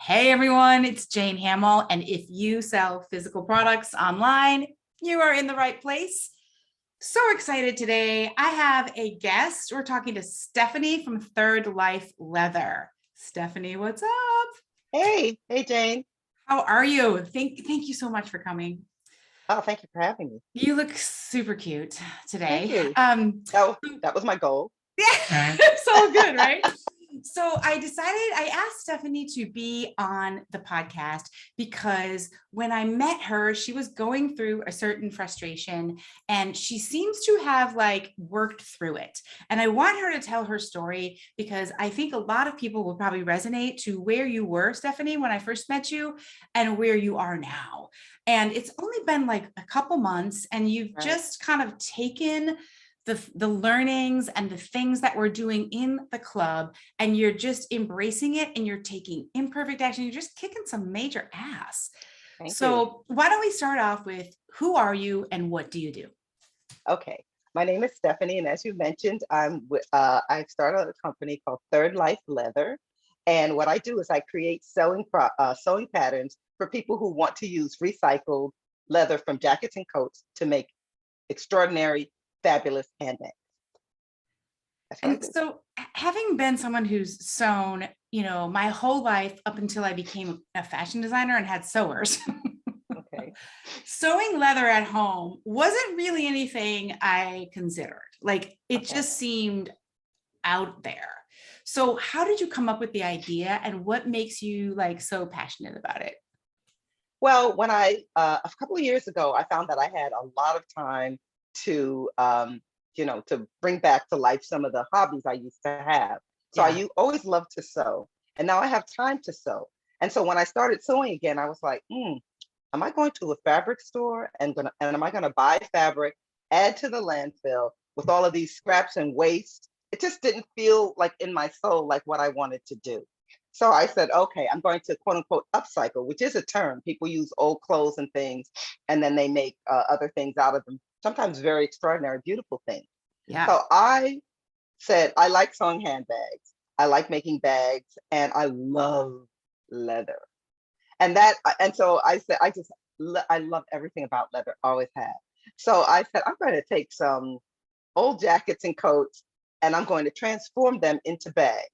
Hey everyone, it's Jane Hamill. And if you sell physical products online, you are in the right place. So excited today. I have a guest. We're talking to Stephanie from Third Life Leather. Stephanie, what's up? Hey Jane. How are you? Thank you so much for coming. Oh, thank you for having me. You look super cute Thank today. you. That was my goal. Yeah, it's all good, right? So I asked Stephanie to be on the podcast because when I met her, she was going through a certain frustration and she seems to have like worked through it. And I want her to tell her story because I think a lot of people will probably resonate to where you were, Stephanie, when I first met you and where you are now. And it's only been like a couple months and you've Right. just kind of taken the learnings and the things that we're doing in the club, and you're just embracing it and you're taking imperfect action. You're just kicking some major ass. Thank you. So why don't we start off with who are you and what do you do? Okay. My name is Stephanie, and as you mentioned, I started a company called Third Life Leather. And what I do is I create sewing patterns for people who want to use recycled leather from jackets and coats to make extraordinary, fabulous handbags. That's what I And do. so having been someone who's sewn, my whole life up until I became a fashion designer and had sewers, Okay. sewing leather at home wasn't really anything I considered. Like it Okay. just seemed out there. So how did you come up with the idea and what makes you like so passionate about it? Well, when a couple of years ago, I found that I had a lot of time to, to bring back to life some of the hobbies I used to have. So Yeah. always loved to sew, and now I have time to sew. And so when I started sewing again, I was like, am I going to a fabric store and am I gonna buy fabric, add to the landfill with all of these scraps and waste? It just didn't feel like in my soul like what I wanted to do. So I said, okay, I'm going to quote unquote upcycle, which is a term. People use old clothes and things, and then they make other things out of them, sometimes very extraordinary, beautiful things. Yeah. So I said, I like sewing handbags, I like making bags, and I love leather. And so I said, I love everything about leather, always have. So I said, I'm going to take some old jackets and coats, and I'm going to transform them into bags.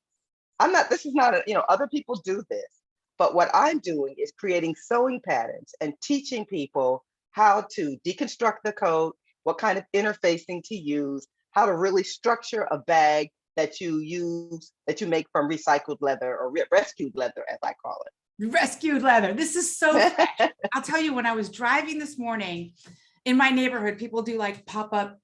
This is not other people do this, but what I'm doing is creating sewing patterns and teaching people how to deconstruct the coat, what kind of interfacing to use, how to really structure a bag that you make from recycled leather or rescued leather, as I call Rescued leather. This is so fresh. it. I'll tell you, when I was driving this morning in my neighborhood, people do like pop-up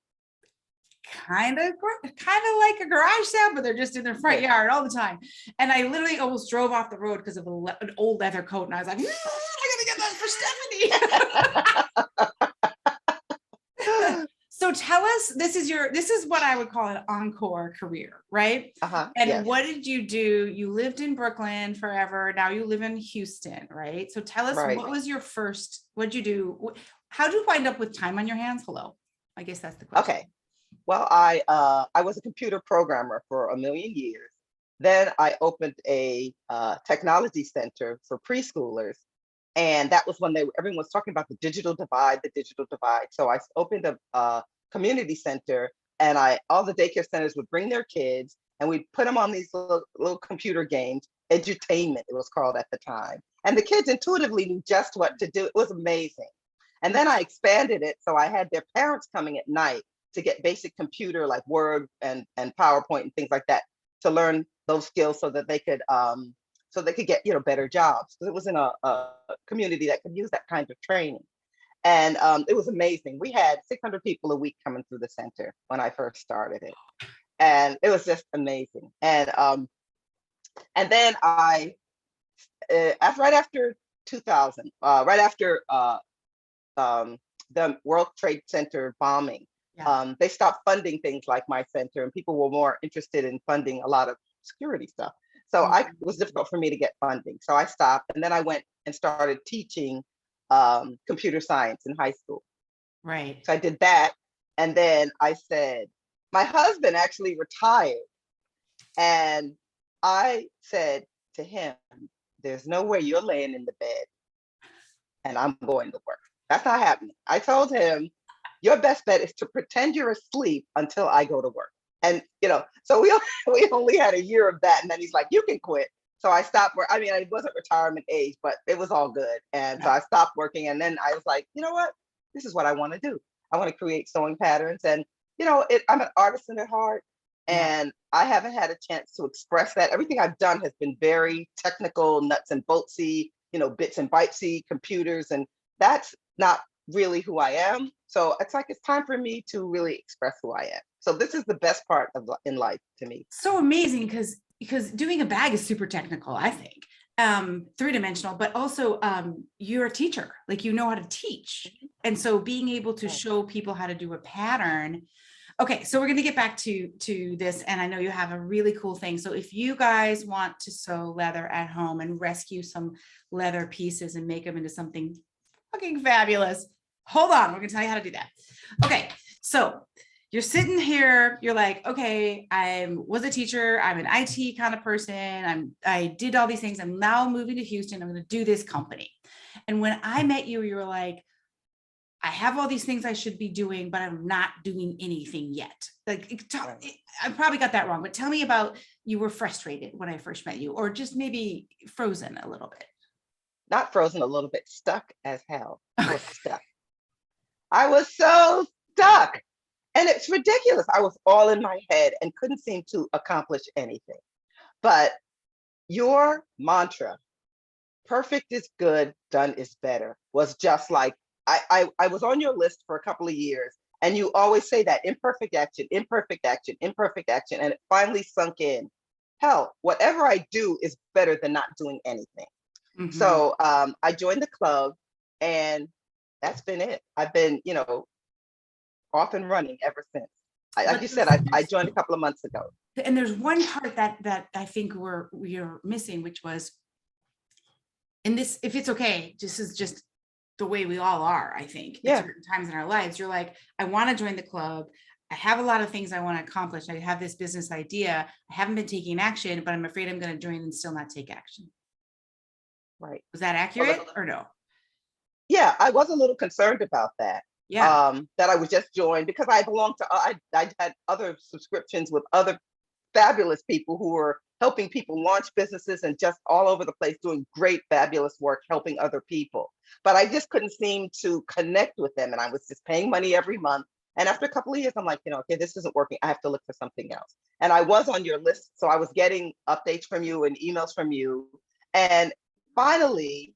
kind of like a garage sale, but they're just in their front Yes. yard all the time. And I literally almost drove off the road because of an old leather coat. And I was like, I gotta get that for Stephanie. So tell us, this is what I would call an encore career, right? And Yes. what did you do? You lived in Brooklyn forever. Now you live in Houston, right? So tell us, Right. what was your first, what'd you do? How did you wind up with time on your hands? Hello. I guess that's the question. Okay. Well, I was a computer programmer for a million years. Then I opened a technology center for preschoolers, and that was when everyone was talking about the digital divide, the digital divide. So I opened a community center, and all the daycare centers would bring their kids, and we'd put them on these little computer games, edutainment it was called at the time, and the kids intuitively knew just what to do. It was amazing. And then I expanded it, so I had their parents coming at night to get basic computer like Word and PowerPoint and things like that to learn those skills so they could get better jobs. Because it was in a community that could use that kind of training. And it was amazing. We had 600 people a week coming through the center when I first started it, and it was just amazing. And then right after 2000, right after the World Trade Center bombing, Yeah. they stopped funding things like my center, and people were more interested in funding a lot of security stuff. So it was difficult for me to get funding. So I stopped, and then I went and started teaching computer science in high school. Right. So I did that, and then I said, my husband actually retired, and I said to him, there's no way you're laying in the bed and I'm going to work. That's not happening. I told him, your best bet is to pretend you're asleep until I go to work. And, so we only had a year of that. And then he's like, you can quit. So I stopped work. I mean, it wasn't retirement age, but it was all good. And so I stopped working. And then I was like, you know what? This is what I want to do. I want to create sewing patterns. And, I'm an artisan at heart. And I haven't had a chance to express that. Everything I've done has been very technical, nuts and boltsy, bits and bytesy, computers. And that's not really who I am. So it's like, it's time for me to really express who I am. So this is the best part of in life to me. So amazing, because doing a bag is super technical, I think, three-dimensional, but also you're a teacher, like you know how to teach. And so being able to show people how to do a pattern. Okay, so we're going to get back to this, and I know you have a really cool thing. So if you guys want to sew leather at home and rescue some leather pieces and make them into something fucking fabulous, hold on, we're going to tell you how to do that. Okay, so you're sitting here, you're like, okay, I was a teacher, I'm an IT kind of person, I did all these things, I'm now moving to Houston, I'm going to do this company. And when I met you, you were like, I have all these things I should be doing, but I'm not doing anything yet. Like, I probably got that wrong, but tell me about, you were frustrated when I first met you, or just maybe frozen a little bit. Not frozen a little bit, stuck as hell. I was stuck. I was so stuck. And it's ridiculous. I was all in my head and couldn't seem to accomplish anything. But your mantra, perfect is good, done is better, was just like, I was on your list for a couple of years, and you always say that imperfect action, imperfect action, imperfect action. And it finally sunk in. Hell, whatever I do is better than not doing anything. Mm-hmm. So I joined the club, and that's been it. I've been, off and running ever since. Like you said, I joined a couple of months ago. And there's one part that I think we're missing, which was, in this, if it's okay, this is just the way we all are, I think, at certain times in our lives. You're like, I want to join the club. I have a lot of things I want to accomplish. I have this business idea. I haven't been taking action, but I'm afraid I'm going to join and still not take action. Right. Was that accurate or no? Yeah, I was a little concerned about that. Yeah. That I was just joined, because I belonged to, I had other subscriptions with other fabulous people who were helping people launch businesses and just all over the place doing great, fabulous work, helping other people. But I just couldn't seem to connect with them. And I was just paying money every month. And after a couple of years, I'm like, okay, this isn't working. I have to look for something else. And I was on your list. So I was getting updates from you and emails from you. And finally,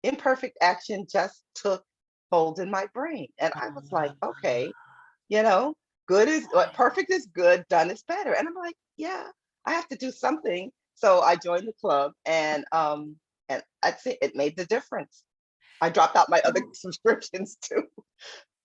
imperfect action just took hold in my brain. And I was like, okay, good is what, perfect is good, done is better. And I'm like, yeah, I have to do something. So I joined the club, and that's it. It made the difference. I dropped out my other subscriptions too.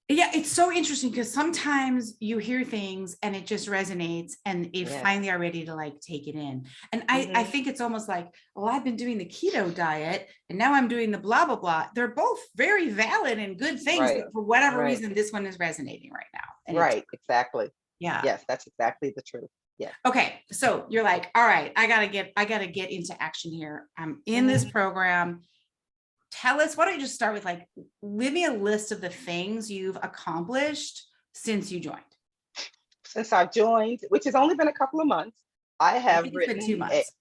Yeah, it's so interesting, because sometimes you hear things and it just resonates, and you finally are ready to like take it in. And I think it's almost like, well, I've been doing the keto diet and now I'm doing the blah, blah, blah. They're both very valid and good things, but for whatever reason, this one is resonating right now. And exactly. Yeah. Yes, that's exactly the truth. Yeah. Okay. So you're like, all right, I gotta get into action here. I'm in this program. Tell us, why don't you just start with, like, give me a list of the things you've accomplished since you joined. Since I've joined, which has only been a couple of months, I have written, it's been 2 months.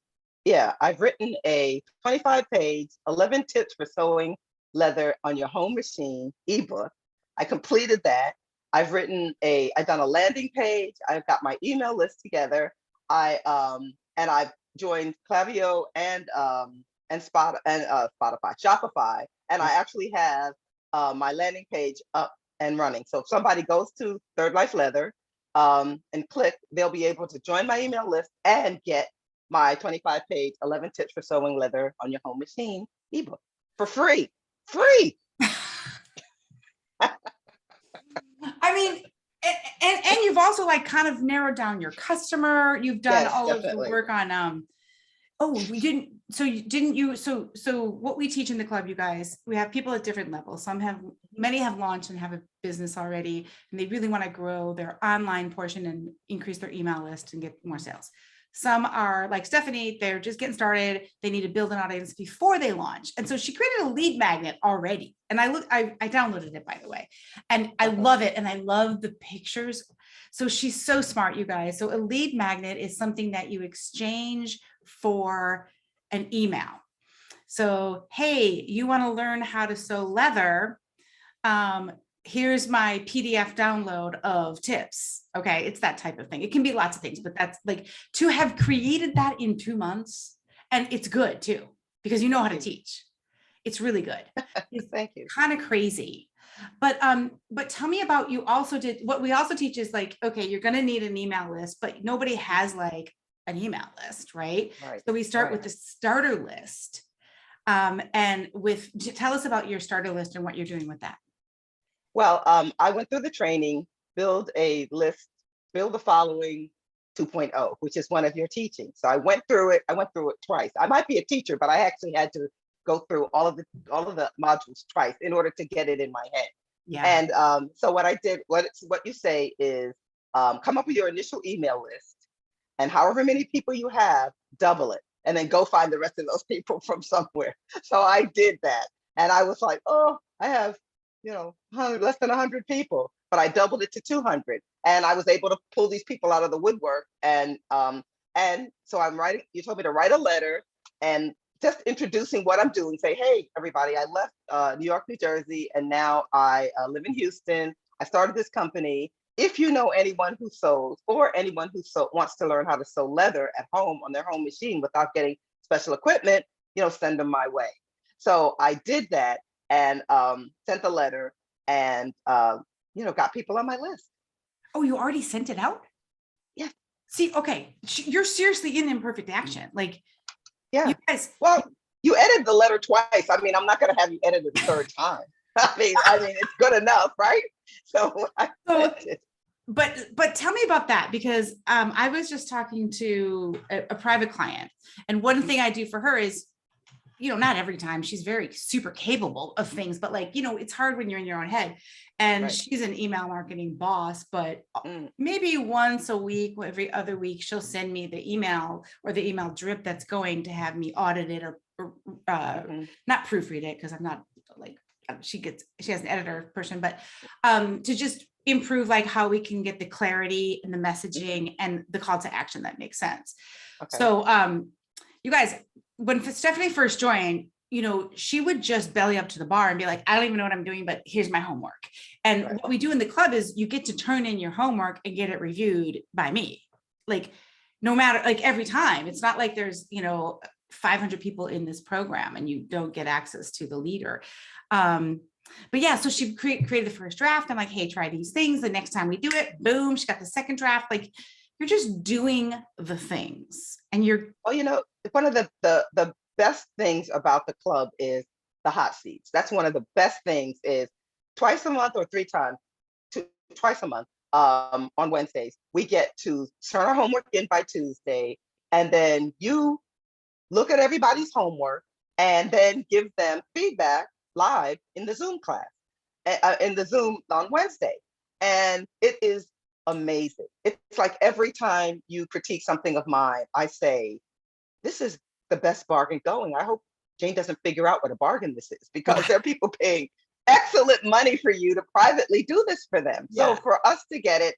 I've written a 25-page, 11 tips for sewing leather on your home machine ebook. I completed that. I've done a landing page. I've got my email list together. I've joined Klaviyo and Spotify, Shopify, and I actually have my landing page up and running. So if somebody goes to Third Life Leather and click, they'll be able to join my email list and get my 25-page 11 tips for sewing leather on your home machine ebook for free. I mean, and you've also like kind of narrowed down your customer. You've done all of the work on so what we teach in the club, you guys, we have people at different levels. Many have launched and have a business already, and they really want to grow their online portion and increase their email list and get more sales. Some are like Stephanie, they're just getting started. They need to build an audience before they launch. And so she created a lead magnet already. And I downloaded it, by the way, and I love it. And I love the pictures. So she's so smart, you guys. So a lead magnet is something that you exchange for an email. So, hey, you want to learn how to sew leather? Here's my PDF download of tips. Okay. It's that type of thing. It can be lots of things, but that's like to have created that in 2 months. And it's good too, because you know how to teach. It's really good. It's Thank you. kind of crazy. But tell me about, you also did, what we also teach is like, okay, you're going to need an email list, but nobody has like an email list, right? Right. So we start Right. with the starter list. Tell us about your starter list and what you're doing with that. Well, I went through the training, build a list, build the following 2.0, which is one of your teachings. So I went through it. I went through it twice. I might be a teacher, but I actually had to go through all of the modules twice in order to get it in my head. Yeah. And so what I did, what you say is come up with your initial email list, and however many people you have, double it, and then go find the rest of those people from somewhere. So I did that, and I was like, oh, I have, less than 100 people, but I doubled it to 200, and I was able to pull these people out of the woodwork. And so I'm writing. You told me to write a letter and just introducing what I'm doing. Say, hey, everybody, I left New York, New Jersey, and now I live in Houston. I started this company. If you know anyone who sews, or anyone who wants to learn how to sew leather at home on their home machine without getting special equipment, send them my way. So I did that, and sent the letter, and got people on my list. Oh, you already sent it out? Yeah. See, okay, you're seriously in imperfect action. Like, yeah. You guys. Well, you edited the letter twice. I mean, I'm not going to have you edit it the third time. I mean, it's good enough, right? So I sent it. But tell me about that, because I was just talking to a private client, and one thing I do for her is, not every time, she's very super capable of things, but like, it's hard when you're in your own head, and Right. She's an email marketing boss, but maybe once a week, every other week, she'll send me the email or the email drip that's going to have me audit it or not proofread it, because I'm not like, she has an editor person, but to just improve like how we can get the clarity and the messaging and the call to action that makes sense. Okay. So you guys, when Stephanie first joined, she would just belly up to the bar and be like, I don't even know what I'm doing, but here's my homework. And right. What we do in the club is you get to turn in your homework and get it reviewed by me. Like, no matter, like every time. It's not like there's, 500 people in this program and you don't get access to the leader. But yeah, so she created the first draft. I'm like, hey, try these things. The next time we do it, boom, she got the second draft. Like, you're just doing the things, and you're. Well, one of the best things about the club is the hot seats. That's one of the best things. Is twice a month or twice a month on Wednesdays, we get to turn our homework in by Tuesday, and then you look at everybody's homework and then give them feedback live in the Zoom class, in the Zoom on Wednesday. And it is amazing. It's like every time you critique something of mine, I say, this is the best bargain going. I hope Jane doesn't figure out what a bargain this is, because there are people paying excellent money for you to privately do this for them. Yeah. So for us to get it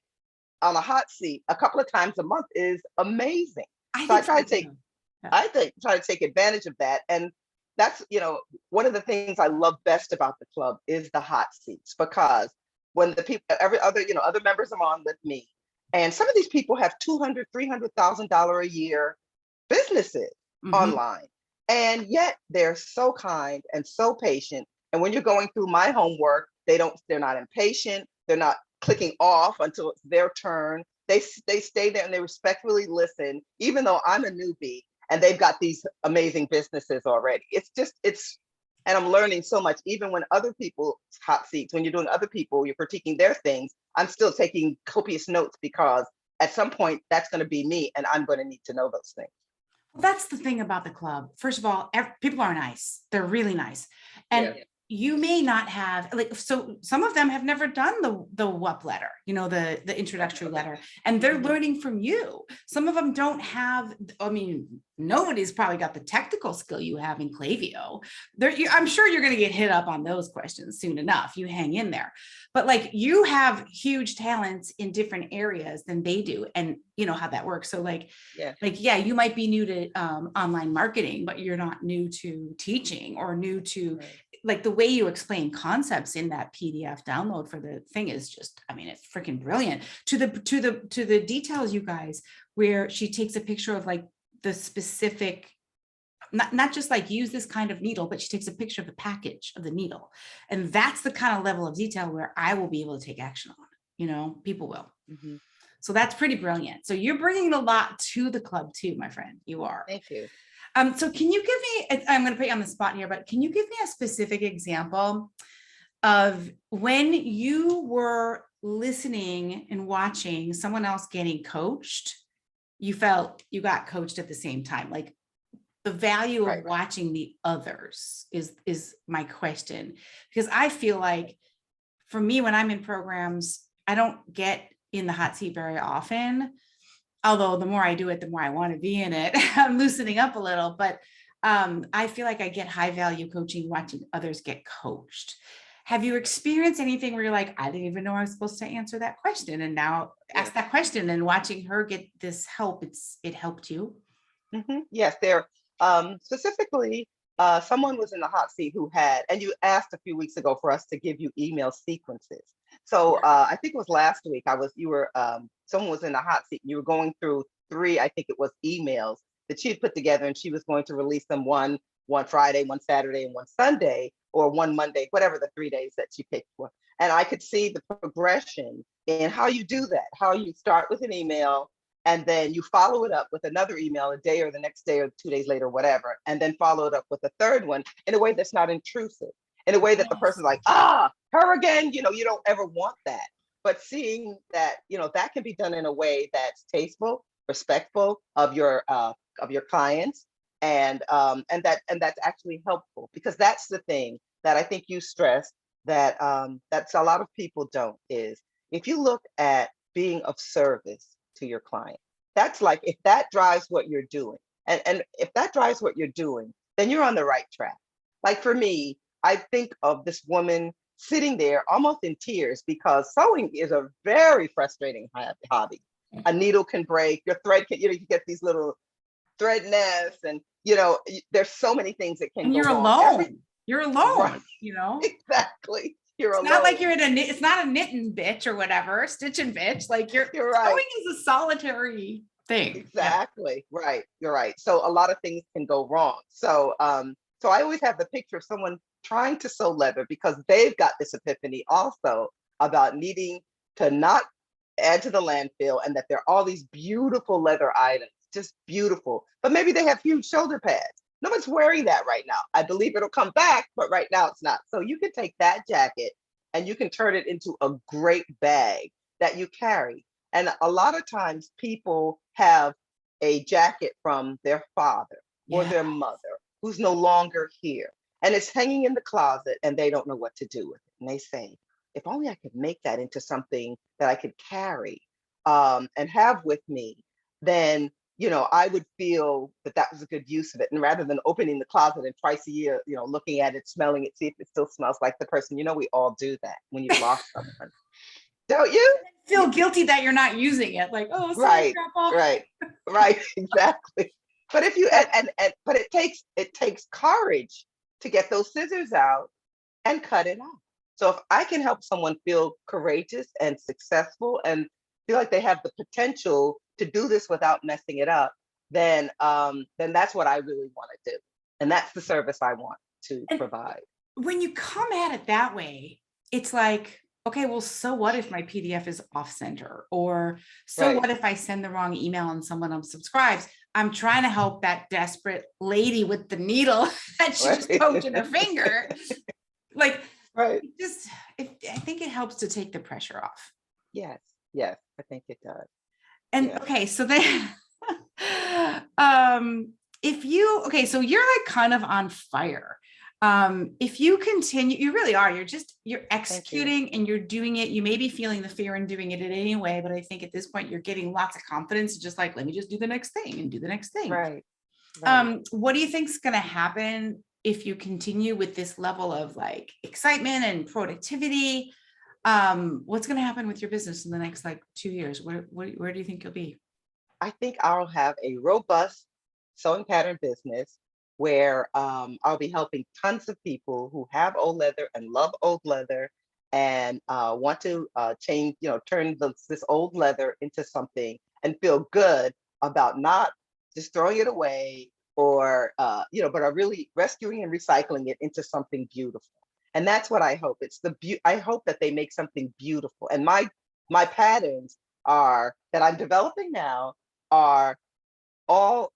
on a hot seat a couple of times a month is amazing. I try to take advantage of that. And that's, one of the things I love best about the club is the hot seats, because when the people, other members are on with me, and some of these people have $200,000, $300,000 a year businesses online, and yet they're so kind and so patient. And when you're going through my homework, they're not impatient. They're not clicking off until it's their turn. They stay there and they respectfully listen, even though I'm a newbie and they've got these amazing businesses already. And I'm learning so much. Even when other people's hot seats, when you're doing other people, you're critiquing their things, I'm still taking copious notes, because at some point that's going to be me, and I'm going to need to know those things. Well, that's the thing about the club. First of all, people are nice. They're really nice. And you may not have, like, so some of them have never done the WUP letter, the introductory letter, and they're learning from you. Some of them don't have, I mean, nobody's probably got the technical skill you have in Klaviyo. I'm sure you're going to get hit up on those questions soon enough. You hang in there. But like, you have huge talents in different areas than they do, and you know how that works. So yeah, you might be new to online marketing, but you're not new to teaching or new to, like, the way you explain concepts in that PDF download for the thing is just, I mean, it's freaking brilliant. To the details, you guys, where she takes a picture of like the specific, not just like use this kind of needle, but she takes a picture of the package of the needle. And that's the kind of level of detail where I will be able to take action on, people will. Mm-hmm. So that's pretty brilliant. So you're bringing a lot to the club too, my friend. You are. Thank you. So can you give me, I'm going to put you on the spot here, but can you give me a specific example of when you were listening and watching someone else getting coached, you felt you got coached at the same time? Like, the value of watching the others is my question, because I feel like for me, when I'm in programs, I don't get in the hot seat very often. Although the more I do it, the more I want to be in it. I'm loosening up a little, but I feel like I get high value coaching watching others get coached. Have you experienced anything where you're like, I didn't even know I was supposed to answer that question, and now ask that question, and watching her get this help, it helped you? Mm-hmm. Yes, there. Specifically, someone was in the hot seat who had, and you asked a few weeks ago for us to give you email sequences. So I think it was last week. Someone was in the hot seat. You were going through 3, I think it was, emails that she had put together, and she was going to release them one Friday, one Saturday, and one Sunday, or one Monday, whatever the 3 days that she picked for. And I could see the progression in how you do that, how you start with an email, and then you follow it up with another email a day or the next day or 2 days later, whatever, and then follow it up with a third one in a way that's not intrusive, in a way that the person's like, her again, you don't ever want that. But seeing that, that can be done in a way that's tasteful, respectful of your clients, and that's actually helpful, because that's the thing that I think you stress that that's a lot of people don't, is if you look at being of service to your client, that's like, if that drives what you're doing, and if that drives what you're doing, then you're on the right track. Like for me, I think of this woman sitting there almost in tears, because sewing is a very frustrating hobby. A needle can break, your thread can, you get these little thread nests, and there's so many things that can and go you're wrong. alone. You're alone, Right. Exactly. You're it's alone. not like you're it's not a knitting bitch or whatever, stitching bitch. Like you're right. Sewing is a solitary thing. Exactly. Yeah. Right. You're right. So a lot of things can go wrong. So so I always have the picture of someone trying to sew leather, because they've got this epiphany also about needing to not add to the landfill, and that there are all these beautiful leather items, just beautiful, but maybe they have huge shoulder pads. No one's wearing that right now. I believe it'll come back, but right now it's not. So you can take that jacket and you can turn it into a great bag that you carry. And a lot of times people have a jacket from their father or their mother who's no longer here, and it's hanging in the closet, and they don't know what to do with it. And they say, if only I could make that into something that I could carry and have with me, then I would feel that that was a good use of it. And rather than opening the closet and twice a year, looking at it, smelling it, see if it still smells like the person, we all do that when you've lost someone. Don't you? Feel guilty that you're not using it. Like, oh, sorry, right, exactly. But if you, but it takes courage to get those scissors out and cut it off. So if I can help someone feel courageous and successful and feel like they have the potential to do this without messing it up, then that's what I really want to do. And that's the service I want to provide. When you come at it that way, it's like, okay, well, so what if my PDF is off center? Or what if I send the wrong email and someone unsubscribes? I'm trying to help that desperate lady with the needle that she just poked in her finger. Like, I think it helps to take the pressure off. Yes, I think it does. And okay, so then so you're like kind of on fire. If you continue, you really are, you're Thank you. executing and you're doing it. You may be feeling the fear in doing it in any way, but I think at this point you're getting lots of confidence, just like, let me just do the next thing and do the next thing. Right. Right. What do you think is going to happen if you continue with this level of like excitement and productivity? What's going to happen with your business in the next like 2 years? Where do you think you'll be? I think I'll have a robust sewing pattern business where I'll be helping tons of people who have old leather and love old leather and want to change, turn this old leather into something and feel good about not just throwing it away or, but are really rescuing and recycling it into something beautiful. And that's what I hope. I hope that they make something beautiful. And my patterns are that I'm developing now are all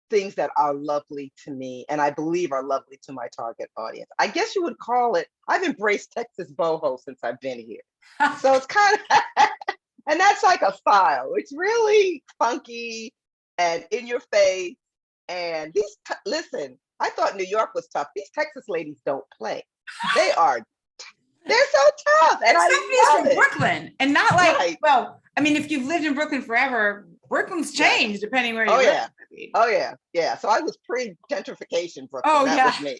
things that are lovely to me and I believe are lovely to my target audience. I guess you would call it, I've embraced Texas boho since I've been here. So it's kind of, and that's like a style. It's really funky and in your face. And listen, I thought New York was tough. These Texas ladies don't play. They're so tough. And I love from it. Brooklyn and not like, right. Well, I mean, if you've lived in Brooklyn forever, Brooklyn's changed depending where you live. Yeah. Oh yeah. Yeah. So I was pre-gentrification Brooklyn. Oh, that was me.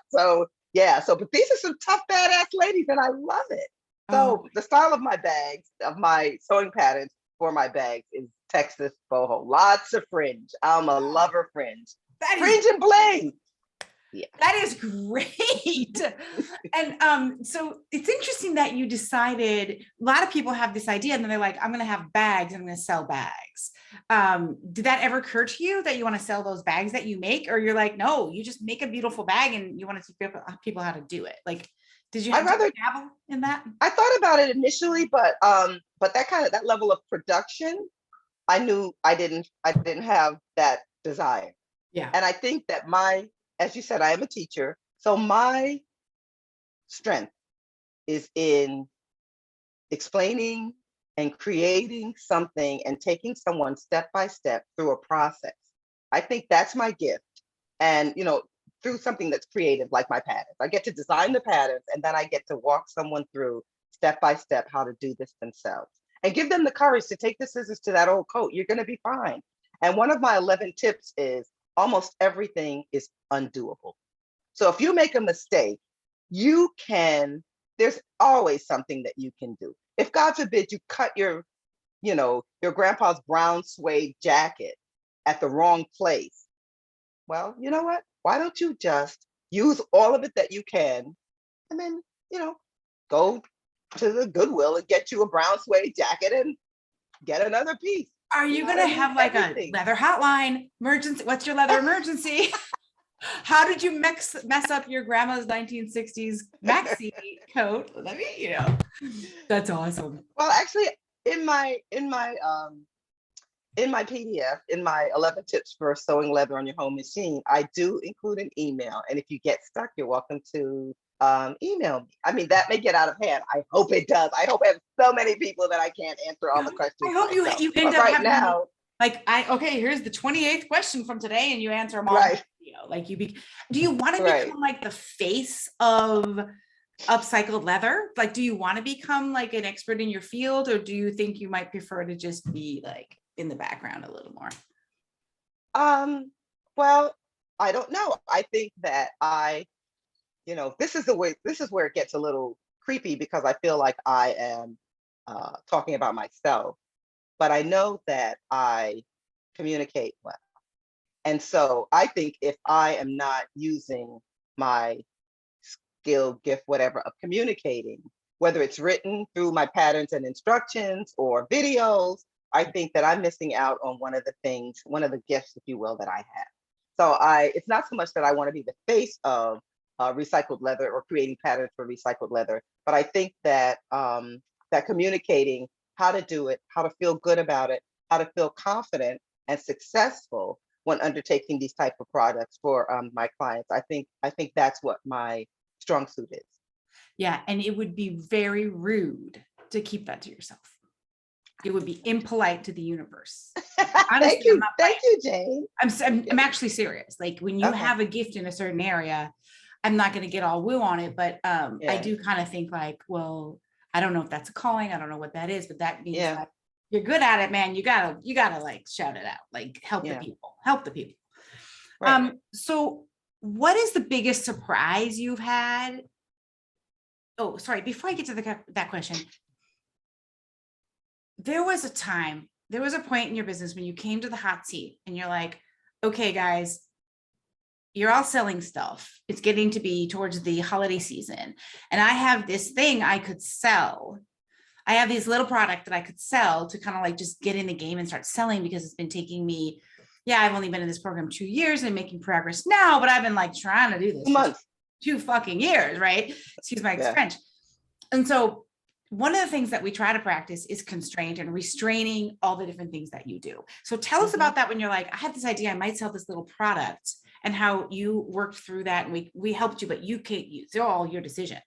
So yeah. But these are some tough, badass ladies and I love it. So the style of my bags, of my sewing patterns for my bags is Texas boho. Lots of fringe. I'm a lover fringe. Fringe and bling. Yeah. That is great. And so it's interesting that you decided, a lot of people have this idea and then they're like, I'm going to have bags, I'm going to sell bags. Did that ever occur to you that you want to sell those bags that you make? Or you're like, no, you just make a beautiful bag and you want to teach people how to do it. Like, did you have to dabble in that? I thought about it initially, but that level of production, I knew I didn't have that desire. Yeah. And I think that as you said, I am a teacher. So my strength is in explaining and creating something and taking someone step by step through a process. I think that's my gift. And, through something that's creative, like my patterns. I get to design the patterns and then I get to walk someone through step by step how to do this themselves and give them the courage to take the scissors to that old coat. You're going to be fine. And one of my 11 tips is almost everything is undoable. So if you make a mistake, there's always something that you can do. If God forbid you cut your grandpa's brown suede jacket at the wrong place, well, you know what? Why don't you just use all of it that you can and then, go to the Goodwill and get you a brown suede jacket and get another piece. Are you going to have like a leather hotline emergency? What's your leather emergency? How did you mess up your grandma's 1960s maxi coat? Let me, that's awesome. Well, actually, in my PDF, in my 11 tips for sewing leather on your home machine, I do include an email. And if you get stuck, you're welcome to email me. I mean, that may get out of hand. I hope it does. I hope I have so many people that I can't answer all the questions. I hope you end up having now. Like, here's the 28th question from today, and you answer them all. Right. Like do you want to become like the face of upcycled leather? Like, do you want to become like an expert in your field, or do you think you might prefer to just be like in the background a little more? Well, I don't know. I think that this is where it gets a little creepy because I feel like I am talking about myself, but I know that I communicate well. And so I think if I am not using my skill, gift, whatever, of communicating, whether it's written through my patterns and instructions or videos, I think that I'm missing out on one of the gifts, if you will, that I have. So it's not so much that I want to be the face of recycled leather or creating patterns for recycled leather, but I think that that communicating how to do it, how to feel good about it, how to feel confident and successful when undertaking these type of products for my clients. I think that's what my strong suit is. Yeah, and it would be very rude to keep that to yourself. It would be impolite to the universe. Thank Honestly, I'm you. not Thank playing. you, Jane. I'm actually serious. Like when you Okay. have a gift in a certain area, I'm not going to get all woo on it, but I Yeah. do kind of think like, well, I don't know if that's a calling. I don't know what that is, but that means Yeah. like you're good at it, man. You gotta like shout it out, like help the Yeah. people, help the people. Right. So what is the biggest surprise you've had? Oh, sorry. Before I get to that question, there was a point in your business when you came to the hot seat and you're like, okay, guys, you're all selling stuff. It's getting to be towards the holiday season. And I have this thing I could sell. I have this little product that I could sell to kind of like just get in the game and start selling, because it's been taking me, yeah, I've only been in this program 2 years and making progress now, but I've been like trying to do this 2 for months. 2 fucking years, right? Excuse my Yeah. French. And so one of the things that we try to practice is constraint and restraining all the different things that you do. So tell us about that when you're like, I have this idea, I might sell this little product, and how you worked through that. And we helped you, but you can't use it's all your decision.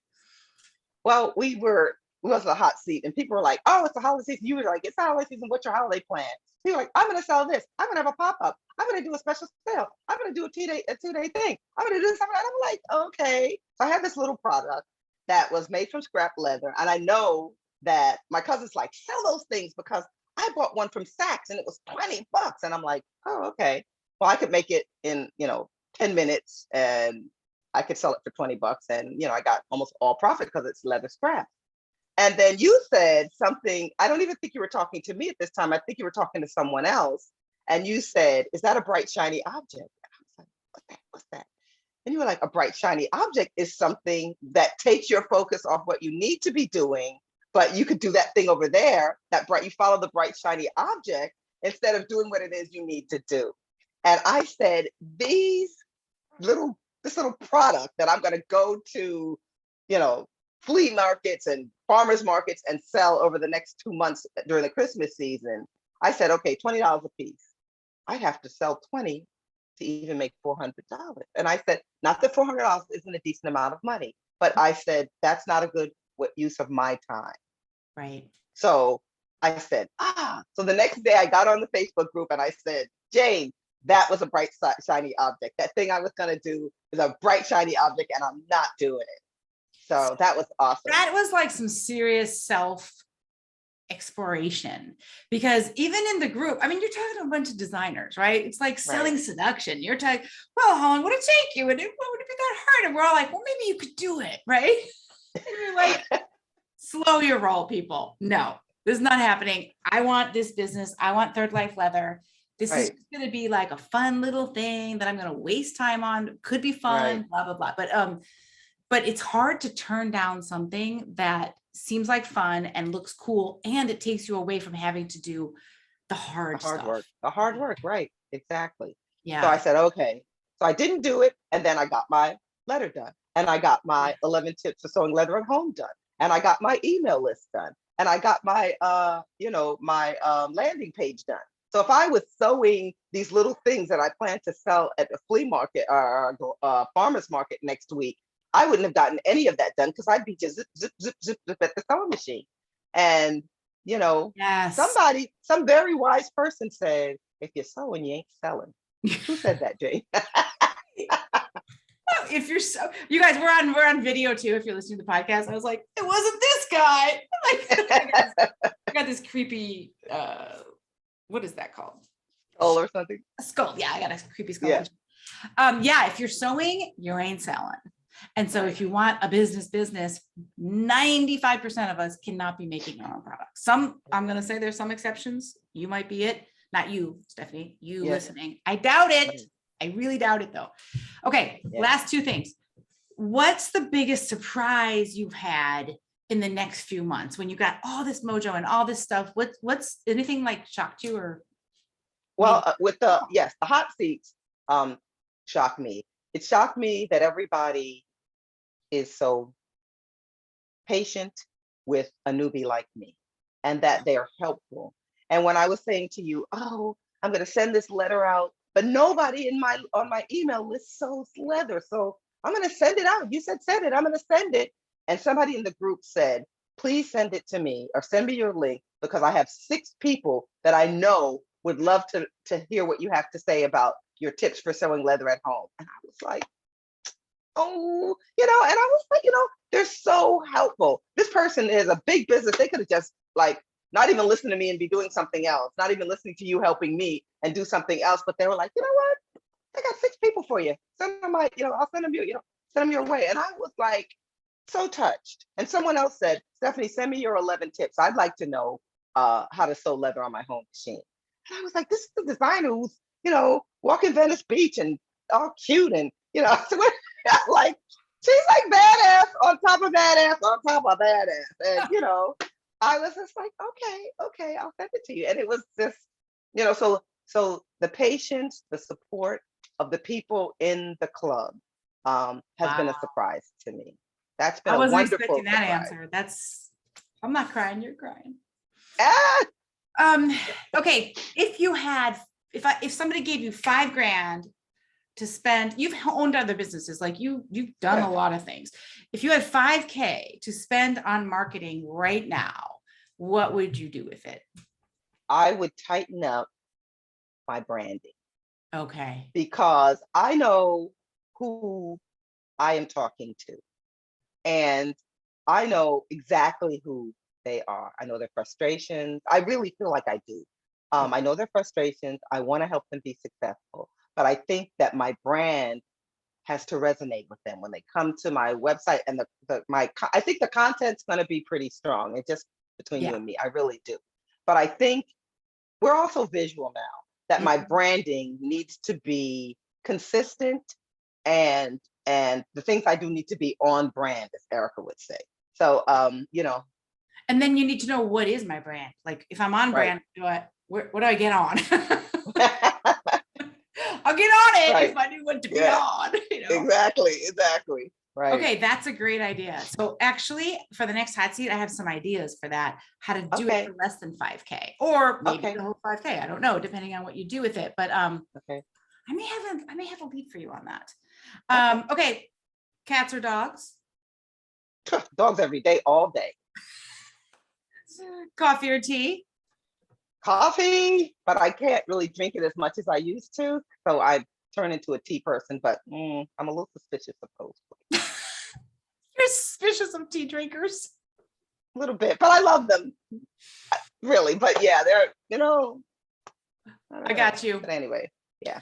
Well, we was a hot seat, and people were like, "Oh, it's a holiday season." You were like, "It's a holiday season. What's your holiday plan?" We were like, "I'm going to sell this. I'm going to have a pop up. I'm going to do a special sale. I'm going to do a 2-day thing. I'm going to do something." And I'm like, "Okay." So I had this little product that was made from scrap leather, and I know that my cousin's like, "Sell those things," because I bought one from Saks and it was $20, and I'm like, "Oh, okay. Well, I could make it in 10 minutes, and I could sell it for $20, and I got almost all profit because it's leather scrap." And then you said something, I don't even think you were talking to me at this time. I think you were talking to someone else. And you said, "Is that a bright, shiny object?" And I was like, "What's that? What's that?" And you were like, "A bright, shiny object is something that takes your focus off what you need to be doing, but you could do that thing over there, you follow the bright, shiny object instead of doing what it is you need to do." And I said, this little product that I'm going to go to, flea markets and farmers markets and sell over the next 2 months during the Christmas season. I said, okay, $20 a piece. I have to sell 20 to even make $400. And I said, not that $400 isn't a decent amount of money, but I said, that's not a good use of my time. Right. So I said, so the next day I got on the Facebook group and I said, "Jane, that was a bright, shiny object. That thing I was going to do is a bright, shiny object, and I'm not doing it." So that was awesome. That was like some serious self exploration, because even in the group, I mean, you're talking to a bunch of designers, right? It's like selling seduction. You're talking, well, how long would it take you? And what would it be that hard? And we're all like, well, maybe you could do it, right? And you're like, slow your roll, people. No, this is not happening. I want this business. I want Third Life Leather. This is going to be like a fun little thing that I'm going to waste time on. Could be fun, blah, blah, blah. But it's hard to turn down something that seems like fun and looks cool, and it takes you away from having to do the hard stuff. Work. The hard work, right? Exactly. Yeah. So I said, okay. So I didn't do it, and then I got my letter done, and I got my 11 tips for sewing leather at home done, and I got my email list done, and I got my landing page done. So if I was sewing these little things that I plan to sell at the flea market or farmer's market next week, I wouldn't have gotten any of that done because I'd be just zip, zip, zip, zip at the sewing machine. And, some very wise person said, "If you're sewing, you ain't selling." Who said that, Jane? If you're you guys, we're on video too. If you're listening to the podcast, I was like, it wasn't this guy. I got this creepy, what is that called? Skull or something? A skull. Yeah, I got a creepy skull. Yeah. If you're sewing, you ain't selling. And so if you want a business, 95% of us cannot be making our own products. I'm going to say there's some exceptions. You might be it. Not you, Stephanie, listening. I doubt it. I really doubt it though. Okay. Last two things. What's the biggest surprise you've had in the next few months when you got all this mojo and all this stuff? What's anything like shocked you or? Well, with the hot seats shocked me. It shocked me that everybody is so patient with a newbie like me, and that they're helpful. And when I was saying to you, "Oh, I'm going to send this letter out," but nobody on my email list sews leather, so I'm going to send it out. You said send it. I'm going to send it. And somebody in the group said, "Please send it to me or send me your link because I have 6 people that I know would love to hear what you have to say about your tips for sewing leather at home. And I was like, oh, and I was like, they're so helpful. This person is a big business. They could have just like not even listened to me and be doing something else, not even listening to you helping me and do something else. But they were like, you know what? I got 6 people for you. Send them I'll send them send them your way. And I was like, so touched. And someone else said, Stephanie, send me your 11 tips. I'd like to know how to sew leather on my home machine. And I was like, this is the designer who's, walking Venice Beach and all cute. And, so like, she's like badass on top of badass on top of badass. And, I was just like, okay, I'll send it to you. And it was just, so the patience, the support of the people in the club has been a surprise to me. That's been I a wasn't wonderful expecting that surprise. answer. I'm not crying, you're crying. Ah! Okay, if somebody gave you $5,000 to spend, you've owned other businesses, like you've done a lot of things. If you had $5,000 to spend on marketing right now, what would you do with it? I would tighten up my branding. Okay. Because I know who I am talking to. And I know exactly who they are. I know their frustrations. I really feel like I do. I know their frustrations. I want to help them be successful. But I think that my brand has to resonate with them when they come to my website. And I think the content's going to be pretty strong. It's just between you and me. I really do. But I think we're also visual now, that my branding needs to be consistent, and the things I do need to be on brand, as Erica would say. So, And then you need to know, what is my brand? Like if I'm on brand, what do I get on? I'll get on it if I knew what to be on. Exactly. Right. Okay, that's a great idea. So actually, for the next hot seat, I have some ideas for that, how to do it for less than $5,000, or maybe the whole $5,000. I don't know, depending on what you do with it. But I may have a lead for you on that. Okay, cats or dogs? Dogs every day, all day. Coffee or tea? Coffee, but I can't really drink it as much as I used to. So I turn into a tea person, but I'm a little suspicious of those. You're suspicious of tea drinkers? A little bit, but I love them. Really, but yeah, they're, I got you. But anyway, yeah.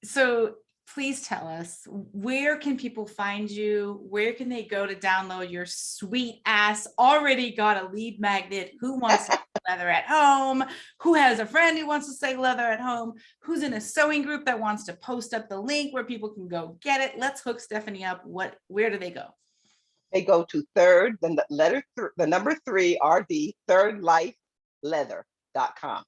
So please tell us, where can people find you? Where can they go to download your sweet ass, already got a lead magnet, who wants to leather at home, who has a friend who wants to say leather at home, who's in a sewing group that wants to post up the link where people can go get it? Let's hook Stephanie up. Where do they go? They go to the number 3 RD, thirdlifeleather.com.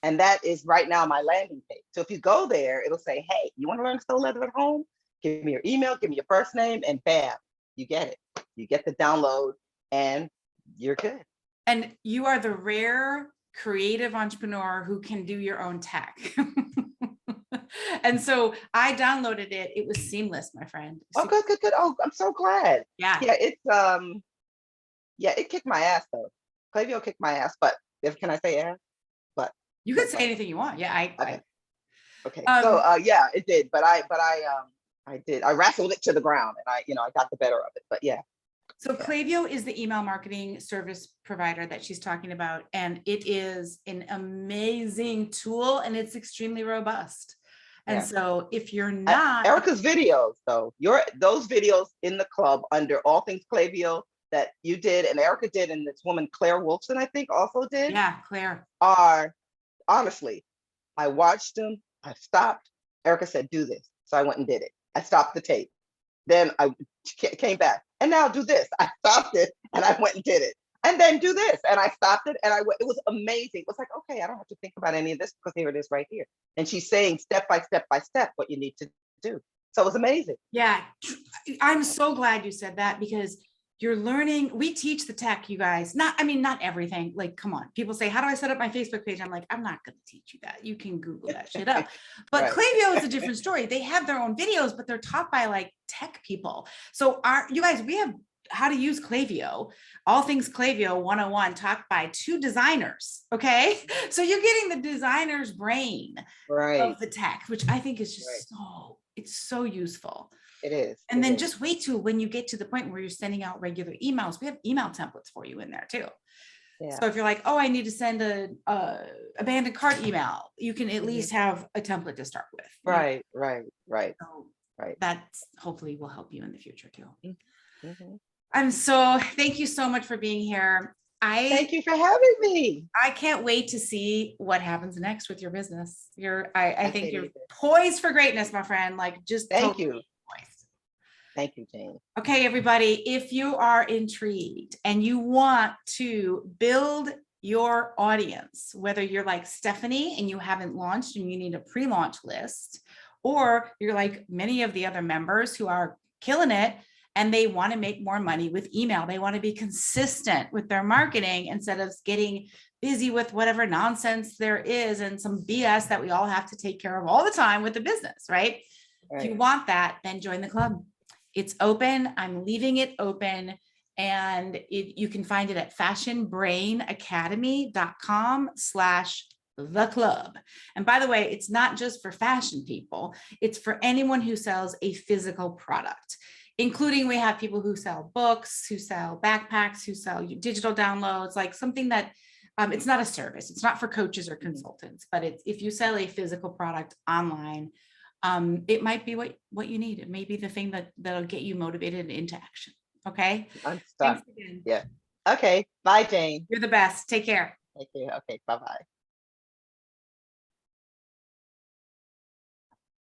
And that is right now my landing page. So if you go there, it'll say, hey, you want to learn to sew leather at home? Give me your email, give me your first name, and bam, you get it. You get the download and you're good. And you are the rare creative entrepreneur who can do your own tech. And so I downloaded it. It was seamless, my friend. Oh, good. Oh, I'm so glad. Yeah. It's it kicked my ass though. Klaviyo kicked my ass, but can I say ass? But you can say anything you want. Yeah, Okay. So it did, but I did. I wrestled it to the ground, and I got the better of it. But yeah. So Klaviyo is the email marketing service provider that she's talking about, and it is an amazing tool, and it's extremely robust. And so if you're not Erica's videos, though, those videos in the club under All Things Klaviyo that you did and Erica did, and this woman Claire Wolfson, I think, also did. Yeah, Claire. Are honestly, I watched them. I stopped. Erica said, "Do this," so I went and did it. I stopped the tape. Then I came back, and now do this. I stopped it, and I went and did it. And then do this, and I stopped it, and I went. It was amazing. It was like, okay, I don't have to think about any of this because here it is right here. And she's saying step by step by step what you need to do. So it was amazing. Yeah, I'm so glad you said that, because you're learning. We teach the tech, you guys. Not everything. Like, come on. People say, how do I set up my Facebook page? I'm like, I'm not going to teach you that. You can Google that shit up. But Klaviyo is a different story. They have their own videos, but they're taught by like tech people. So you guys, we have how to use Klaviyo, all things Klaviyo 101 taught by 2 designers. Okay. So you're getting the designer's brain Right. of the tech, which I think is Right. just it's so useful. It is. And It then is. just wait till when you get to the point where you're sending out regular emails, we have email templates for you in there too. Yeah. So if you're like, oh, I need to send a abandoned cart email, you can at least have a template to start with. Right. Right. Right. So Right. that's hopefully will help you in the future too. Mm-hmm. Thank you so much for being here. Thank you for having me. I can't wait to see what happens next with your business. I think you're either. poised for greatness, my friend. Like just Thank totally you. poised. Thank you, Jane. Okay, everybody, if you are intrigued and you want to build your audience, whether you're like Stephanie and you haven't launched and you need a pre-launch list, or you're like many of the other members who are killing it and they want to make more money with email, they want to be consistent with their marketing instead of getting busy with whatever nonsense there is and some BS that we all have to take care of all the time with the business, right? If you want that, then join the club. It's open. I'm leaving it open, and you can find it at fashionbrainacademy.com/the-club. And by the way, it's not just for fashion people. It's for anyone who sells a physical product, including we have people who sell books, who sell backpacks, who sell digital downloads, like something that it's not a service. It's not for coaches or consultants, but if you sell a physical product online, it might be what you need. It may be the thing that'll get you motivated into action. Okay. I'm stuck. Thanks again. Yeah. Okay. Bye, Jane. You're the best. Take care. Thank you. Okay. Bye-bye.